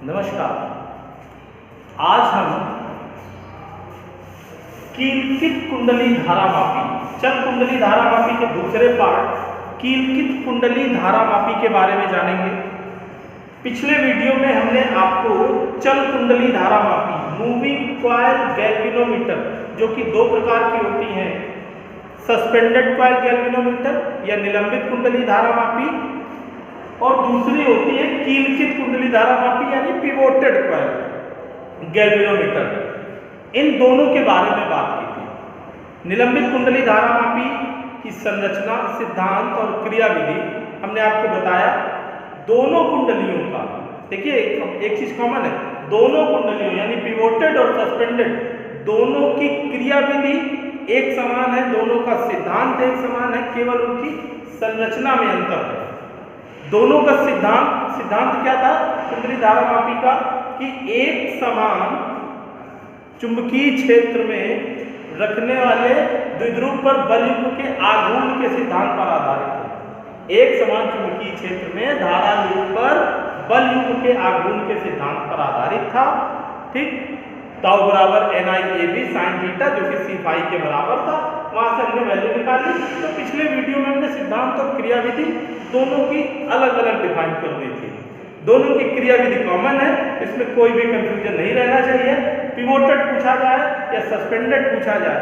नमस्कार। आज हम कीलकित कुंडली धारामापी, चल कुंडली धारामापी के दूसरे पार्ट कीलकित कुंडली धारामापी के बारे में जानेंगे। पिछले वीडियो में हमने आपको चल कुंडली धारामापी मूविंग कॉइल गैल्वेनोमीटर, जो कि दो प्रकार की होती हैं, सस्पेंडेड कॉइल गैल्वेनोमीटर या निलंबित कुंडली धारामापी, और दूसरी होती है कीलकित कुंडली धारामापी यानी पिवोटेड कॉइल गैल्वेनोमीटर। इन दोनों के बारे में बात की थी। निलंबित कुंडली धारामापी की संरचना, सिद्धांत और क्रियाविधि हमने आपको बताया। दोनों कुंडलियों का देखिए एक चीज कॉमन है, दोनों कुंडलियों यानी पिवोटेड और सस्पेंडेड दोनों की क्रियाविधि एक समान है, दोनों का सिद्धांत एक समान है, केवल उनकी संरचना में अंतर है। दोनों का सिद्धांत क्या था कुंडली धारामापी का, कि एक समान चुंबकीय क्षेत्र में रखने वाले द्विध्रुव पर बलयुग्म के आघूर्ण के सिद्धांत पर आधारित है। एक समान चुंबकीय क्षेत्र में धारा लूप पर बलयुग्म के आघूर्ण के सिद्धांत पर आधारित था। ठीक, ताऊ बराबर NiAb sin थीटा, जो कि C फाई के बराबर था। वहां से हमने वैल्यू निकाली। तो पिछले वीडियो में हमने सिद्धांत और क्रियाविधि दोनों की अलग अलग डिफाइन कर दी थी। दोनों की क्रियाविधि कॉमन है, इसमें कोई भी कंफ्यूजन नहीं रहना चाहिए। पिवोटेड पूछा जाए या सस्पेंडेड पूछा जाए,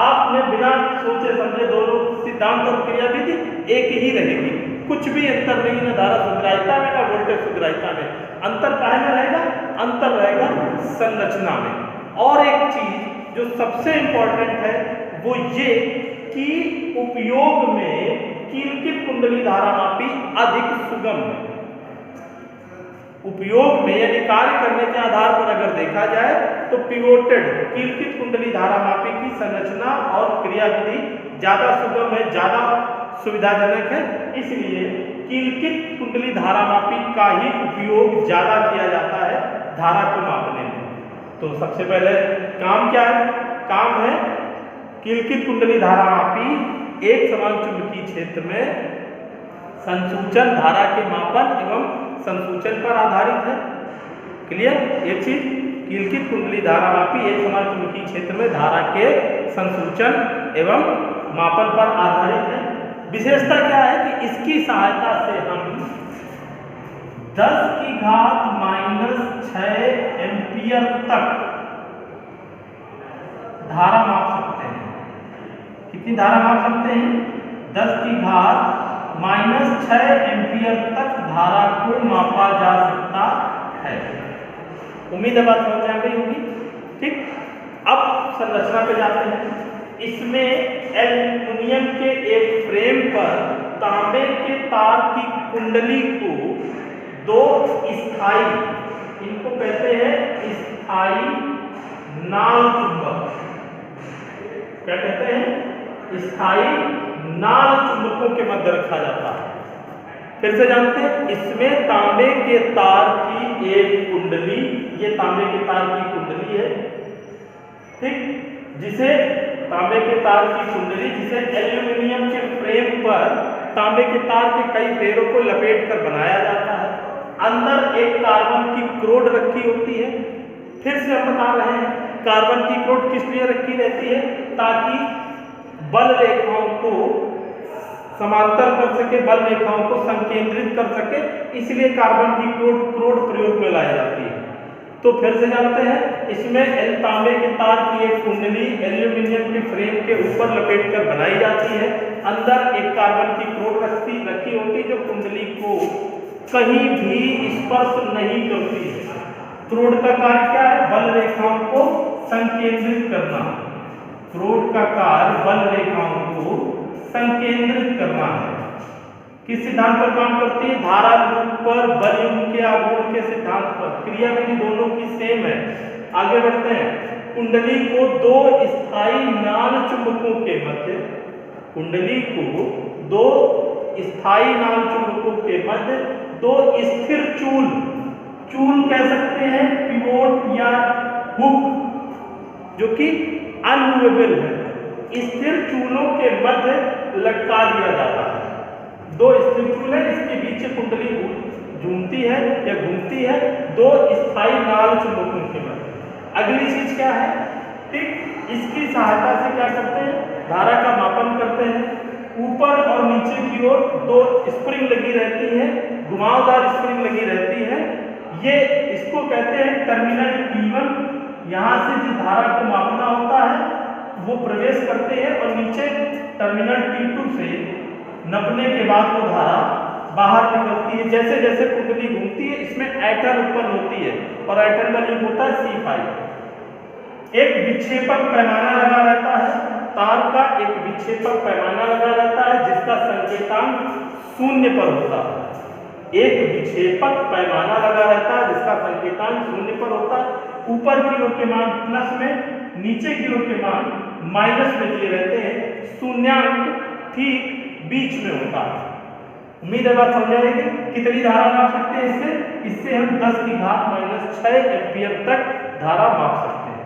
आपने बिना सोचे समझे दोनों सिद्धांत और क्रियाविधि एक ही रहेगी, कुछ भी अंतर नहीं, ना धारा सुग्राहिता में ना वोल्टेज सुग्राहिता में। अंतर काहे में रहेगा? अंतर रहेगा संरचना में। और एक चीज जो सबसे इंपॉर्टेंट है वो ये कि उपयोग में कीलकित कुंडली धारामापी अधिक सुगम है। उपयोग में यानी कार्य करने के आधार पर अगर देखा जाए तो पिवोटेड कीलकित कुंडली धारामापी की संरचना और क्रियाविधि ज्यादा सुगम है, ज्यादा सुविधाजनक है। इसलिए कीलकित कुंडली धारामापी का ही उपयोग ज्यादा किया जाता है धारा को मापने में। तो सबसे पहले काम क्या है? काम है कीलकित कुंडली धारामापी एक समान चुंबकीय क्षेत्र में संसूचन धारा के मापन एवं संसूचन पर आधारित है। क्लियर? एक चीज, कीलकित कुंडली धारामापी एक समान चुंबकीय क्षेत्र में धारा के संसूचन एवं मापन पर आधारित है। विशेषता क्या है कि इसकी सहायता से हम 10⁻⁻6 एम्पियर तक धारा माप सकते हैं। कितनी धारा माप सकते हैं? 10⁻⁻6 एम्पियर तक धारा को मापा जा सकता है। उम्मीद है बात समझ में आ गई होगी। ठीक, अब संरचना पे जाते हैं। इसमें एल्युमिनियम के एक फ्रेम पर तांबे के तार की कुंडली को दो स्थायी, इनको कहते हैं स्थायी नाल चुंबक, क्या कहते हैं? स्थायी नाल चुंबकों के मध्य रखा जाता है। फिर से जानते हैं, इसमें तांबे के तार की एक कुंडली, ये तांबे के तार की कुंडली है। ठीक, जिसे तांबे के तार की कुंडली, जिसे एल्युमिनियम के फ्रेम पर तांबे के तार के कई फेरों को लपेट कर बनाया जाता है। अंदर एक कार्बन की क्रोड रखी होती है। फिर से हम बता रहे हैं, कार्बन की क्रोड किस लिए रखी रहती है? ताकि बल रेखाओं को समांतर कर सके, बल रेखाओं को संकेंद्रित कर सके, इसलिए कार्बन की क्रोड प्रयोग में लाई जाती है। तो फिर से जानते हैं, इसमें तांबे के तार की एक कुंडली एल्यूमिनियम के फ्रेम के ऊपर लपेटकर बनाई जाती है। अंदर एक कार्बन की क्रोड रखी होती है, जो कुंडली को कहीं भी स्पर्श नहीं करती है। क्रोड का कार्य क्या है? बल रेखाओं को संकेंद्रित करना। क्रोड का कार्य बल रेखाओं को संकेंद्रित करना है। किस सिद्धांत पर काम करती है? धारा लूप पर बलयुग्म के आघूर्ण के सिद्धांत पर। क्रियाविधि दोनों की सेम है। आगे बढ़ते हैं। कुंडली को दो स्थायी नाल चुंबकों के मध्य, कुंडली को दो स्थायी नाल चुंबकों के मध्य दो स्थिर चूल कह सकते हैं, पिवोट या हुक, जो कि अनमूवेबल है, स्थिर चूलों के मध्य लटका दिया जाता है। दो स्थिर चूल है, इसके बीच कुंडली झूमती है या घूमती है दो स्थायी नाल चुंबकों के मध्य। अगली चीज क्या है, ठीक, इसकी सहायता से क्या करते हैं, धारा का मापन करते हैं। ऊपर और नीचे की ओर दो स्प्रिंग लगी रहती है, घुमावदार स्प्रिंग लगी रहती है। ये इसको कहते हैं टर्मिनल T1। यहाँ से जिस धारा को मापना होता है वो प्रवेश करते हैं और नीचे टर्मिनल T2 से नपने के बाद वो धारा बाहर निकलती है। जैसे जैसे कुंडली घूमती है इसमें ऐंठन उत्पन्न होती है और ऐंठन का योग होता है C5। एक विक्षेपक पैमाना लगा रहता है, तार का एक विक्षेपक पैमाना लगा रहता है जिसका संकेतांक 0 पर होता है। एक विक्षेपक पैमाना लगा रहता है जिसका संकेतांक 0 पर होता है। ऊपर की ओर के मान प्लस में, नीचे की ओर के मान माइनस में दिए रहते हैं। शून्यांक ठीक बीच में होता है। उम्मीद है बात समझ आएगी। कितनी धारा माप सकते हैं इससे हम 10⁻⁻6 एम्पियर तक धारा माप सकते हैं।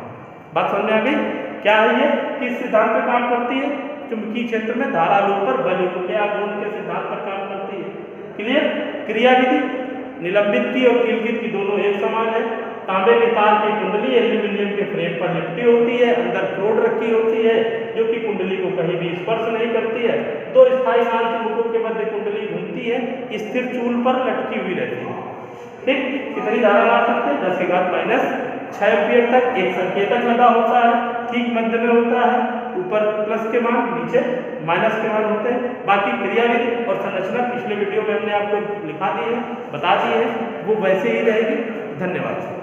बात समझ में आ गई। क्या है ये, किस सिद्धांत पर काम करती है, चुंबकीय क्षेत्र में धारा लोप पर बल क्या गुण के सिद्धांत पर काम करती है। क्लियर। क्रियाविधि निलंबित की और कीलगित की दोनों एक समान है। तांबे के तार की कुंडली एल्यूमिनियम के फ्रेम पर लिपटी होती है, अंदर क्रोड रखी होती है जो कि कुंडली को कहीं भी स्पर्श नहीं करती है। दो स्थायी नाल चुंबकों के मध्य कुंडली घूमती है, स्थिर चूल पर लटकी हुई रहती है। ठीक, कितनी धारा ला सकते हैं, 10⁻⁻6 एम्पियर तक। एक संकेतक लगा होता है, ठीक मध्य में होता है, ऊपर प्लस के मान नीचे माइनस के मान होते हैं। बाकी क्रियाविधि और संरचना पिछले वीडियो में हमने आपको लिखा दी है, बता दी है, वो वैसे ही रहेगी। धन्यवाद।